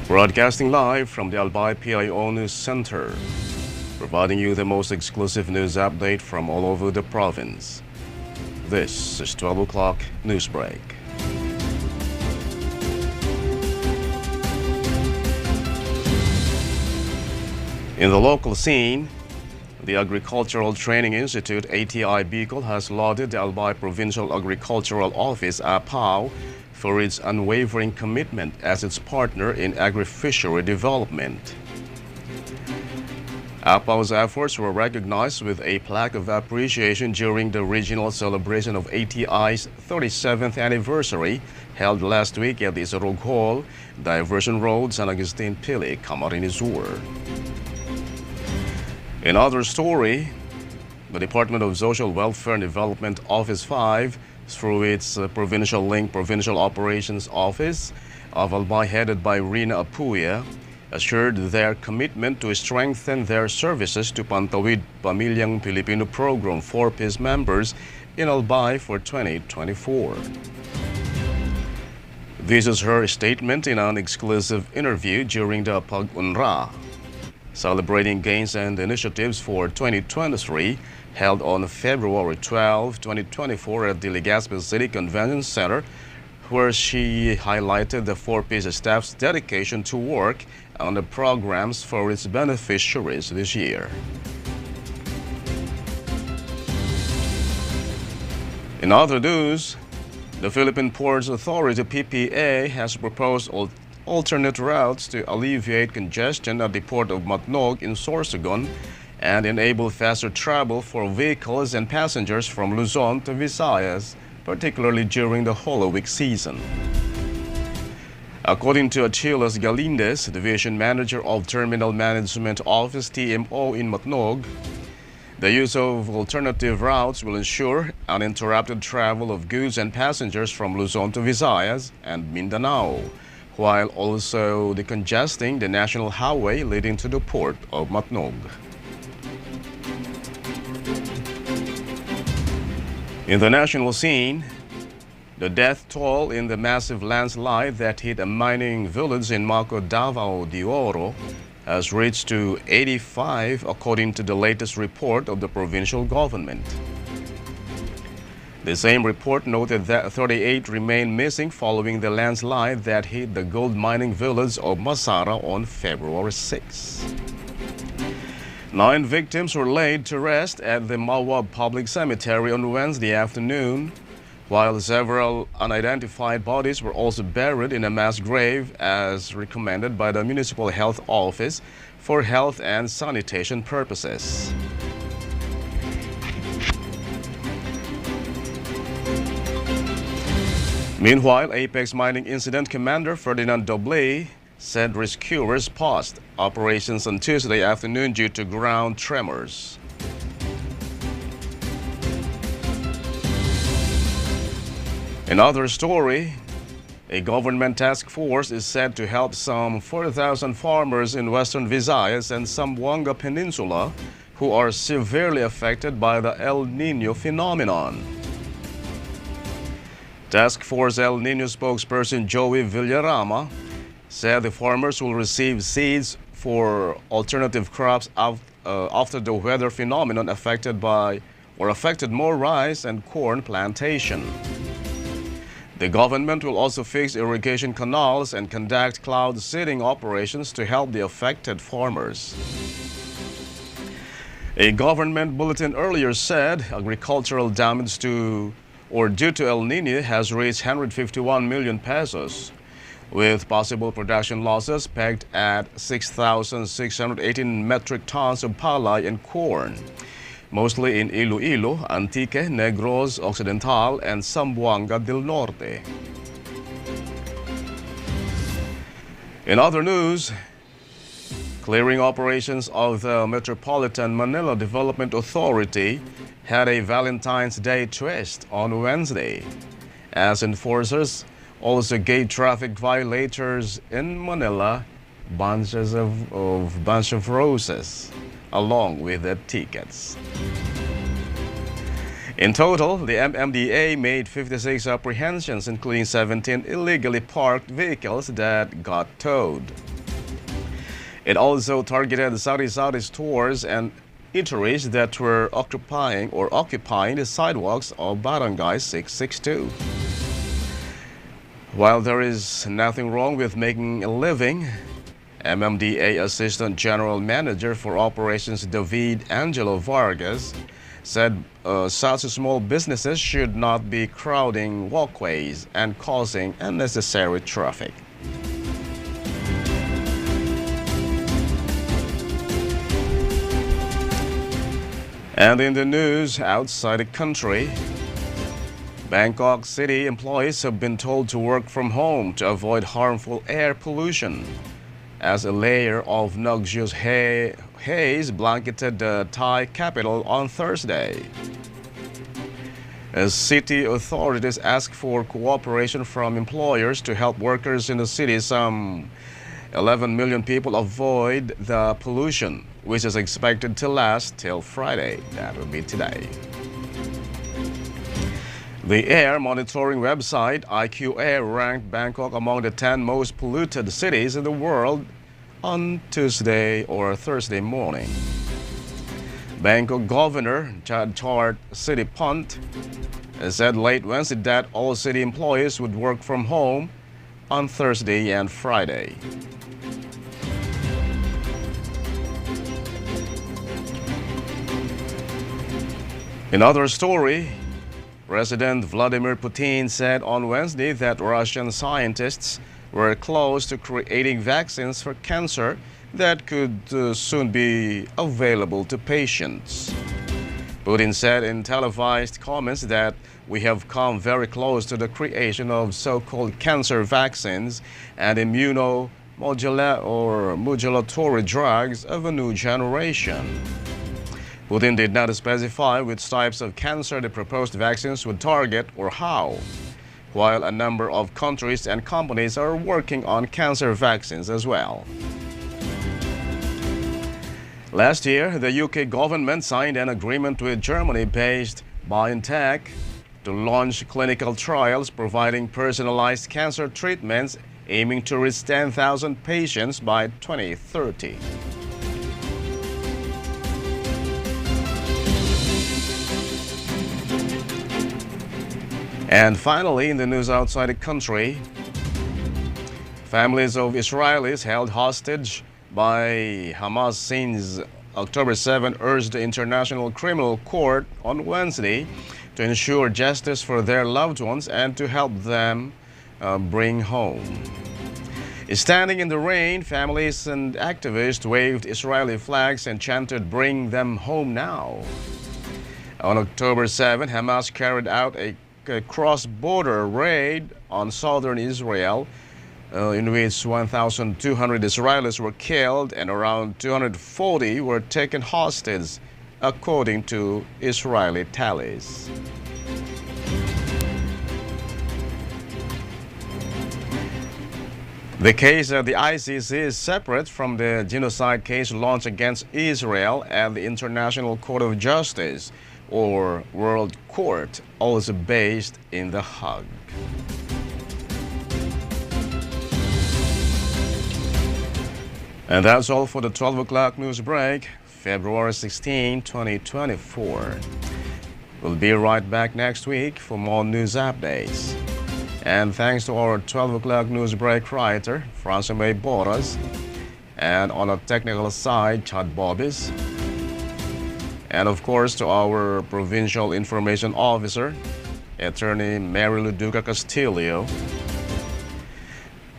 Broadcasting live from the Albay PIO News Center, providing you the most exclusive news update from all over the province. This is 12 o'clock Newsbreak. In the local scene, the Agricultural Training Institute ATI Bicol has lauded the Albay Provincial Agricultural Office APAO for its unwavering commitment as its partner in agri-fishery development. APAO's efforts were recognized with a plaque of appreciation during the regional celebration of ATI's 37th anniversary held last week at the Isarog Hall, Diversion Road, San Agustin Pili, Camarines Sur. In other story, the Department of Social Welfare and Development Office 5, through its Provincial Link Provincial Operations Office of Albay headed by Rina Apuya, assured their commitment to strengthen their services to Pantawid Pamilyang Pilipino Program 4-piece members in Albay for 2024. This is her statement in an exclusive interview during the Pag-Unra, celebrating gains and initiatives for 2023, held on February 12, 2024 at the Legazpi City Convention Center, where she highlighted the 4-piece staff's dedication to work on the programs for its beneficiaries this year. In other news, the Philippine Ports Authority PPA has proposed alternate routes to alleviate congestion at the Port of Matnog in Sorsogon and enable faster travel for vehicles and passengers from Luzon to Visayas, particularly during the Holy Week season. According to Achilles Galindez, Division Manager of Terminal Management Office TMO in Matnog, the use of alternative routes will ensure uninterrupted travel of goods and passengers from Luzon to Visayas and Mindanao, while also decongesting the national highway leading to the Port of Matnog. In the national scene, the death toll in the massive landslide that hit a mining village in Maco, Davao de Oro has reached to 85 according to the latest report of the provincial government. The same report noted that 38 remain missing following the landslide that hit the gold mining village of Masara on February 6. 9 victims were laid to rest at the Mawab Public Cemetery on Wednesday afternoon, while several unidentified bodies were also buried in a mass grave as recommended by the Municipal Health Office for health and sanitation purposes. Meanwhile, Apex Mining Incident Commander Ferdinand Doble said rescuers paused operations on Tuesday afternoon due to ground tremors. Another story, a government task force is said to help some 4,000 farmers in western Visayas and Zamboanga Peninsula who are severely affected by the El Niño phenomenon. Task Force El Niño spokesperson Joey Villarama said the farmers will receive seeds for alternative crops after the weather phenomenon affected more rice and corn plantation. The government will also fix irrigation canals and conduct cloud seeding operations to help the affected farmers. A government bulletin earlier said agricultural damage due to El Niño has reached 151 million pesos, with possible production losses pegged at 6,618 metric tons of palay and corn, mostly in Iloilo, Antique, Negros Occidental, and Zamboanga del Norte. In other news, clearing operations of the Metropolitan Manila Development Authority had a Valentine's Day twist on Wednesday, as enforcers also gave traffic violators in Manila bunches of roses along with their tickets. In total, the MMDA made 56 apprehensions, including 17 illegally parked vehicles that got towed. It also targeted sari-sari stores and eateries that were occupying the sidewalks of Barangay 662. While there is nothing wrong with making a living, MMDA Assistant General Manager for Operations David Angelo Vargas said such small businesses should not be crowding walkways and causing unnecessary traffic. And in the news outside the country, Bangkok City employees have been told to work from home to avoid harmful air pollution, as a layer of noxious haze blanketed the Thai capital on Thursday. As city authorities asked for cooperation from employers to help workers in the city, some 11 million people avoid the pollution, which is expected to last till Friday. That will be today. The air monitoring website IQ Air ranked Bangkok among the 10 most polluted cities in the world on Tuesday or Thursday morning. Bangkok Governor Chad City Punt said late Wednesday that all city employees would work from home on Thursday and Friday. In other story, President Vladimir Putin said on Wednesday that Russian scientists were close to creating vaccines for cancer that could soon be available to patients. Putin said in televised comments that we have come very close to the creation of so-called cancer vaccines and immunomodulatory drugs of a new generation. Putin did not specify which types of cancer the proposed vaccines would target or how, while a number of countries and companies are working on cancer vaccines as well. Last year, the UK government signed an agreement with Germany-based BioNTech to launch clinical trials providing personalized cancer treatments aiming to reach 10,000 patients by 2030. And finally, in the news outside the country, families of Israelis held hostage by Hamas since October 7 urged the International Criminal Court on Wednesday to ensure justice for their loved ones and to help them bring home. Standing in the rain, families and activists waved Israeli flags and chanted, "Bring them home now." On October 7, Hamas carried out a cross-border raid on southern Israel in which 1,200 Israelis were killed and around 240 were taken hostage, according to Israeli tallies. The case at the ICC is separate from the genocide case launched against Israel at the International Court of Justice, or World Court, also based in The Hague. And that's all for the 12 o'clock news break, February 16, 2024. We'll be right back next week for more news updates. And thanks to our 12 o'clock news break writer, Francine Boras, and on a technical side, Chad Bobbis. And of course, to our Provincial Information Officer, Attorney Mary Luduca Castillo.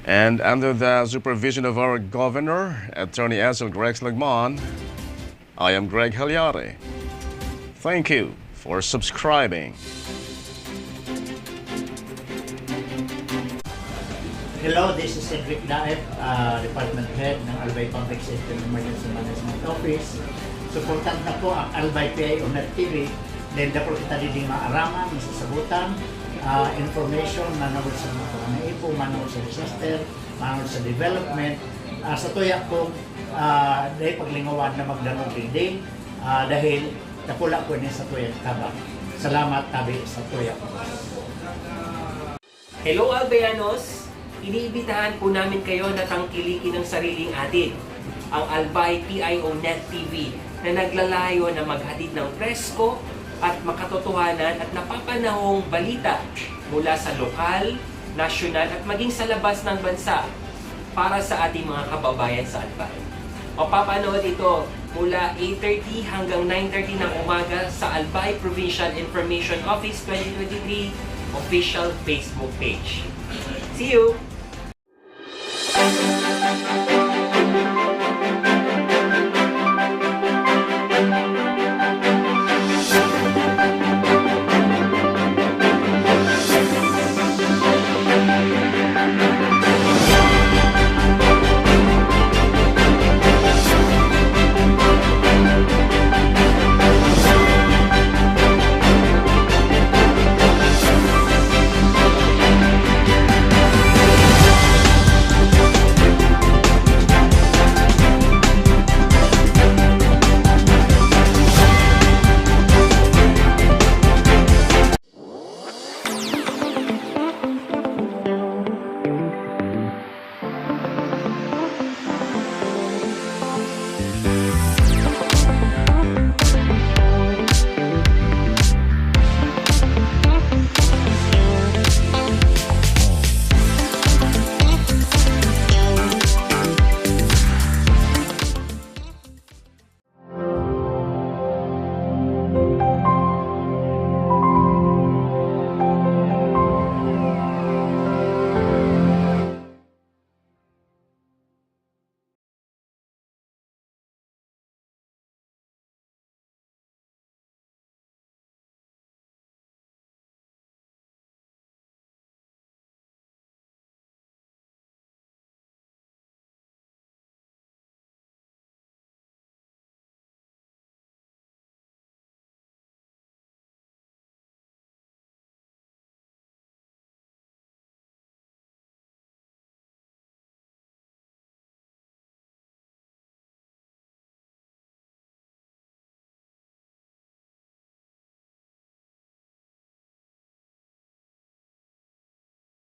And under the supervision of our Governor, Attorney Esel Greg Slagman, I am Greg Hallare. Thank you for subscribing. Hello, this is Cedric Daep, Department Head ng Albay Public Safety and Emergency Management Office. Suportan na po ang Albay PIO TV dahil na po kita din maaraman, masasagutan, information, manawag sa mga ipo, manawag sa disaster, manawag sa development. Sa tuya po, dahil paglingawan na magdanong reading, dahil napula po niya sa tuya tabang. Salamat tabi sa tuya po. Hello Albayanos! Iniibitahan po namin kayo na tangkilikin ang sariling atin. ang Albay PIO Net TV na naglalayo na maghatid ng presko at makatotohanan at napapanahong balita mula sa lokal, nasyonal at maging sa labas ng bansa para sa ating mga kababayan sa Albay. Mapapanood ito mula 8:30 hanggang 9:30 ng umaga sa Albay Provincial Information Office 2023 official Facebook page. See you!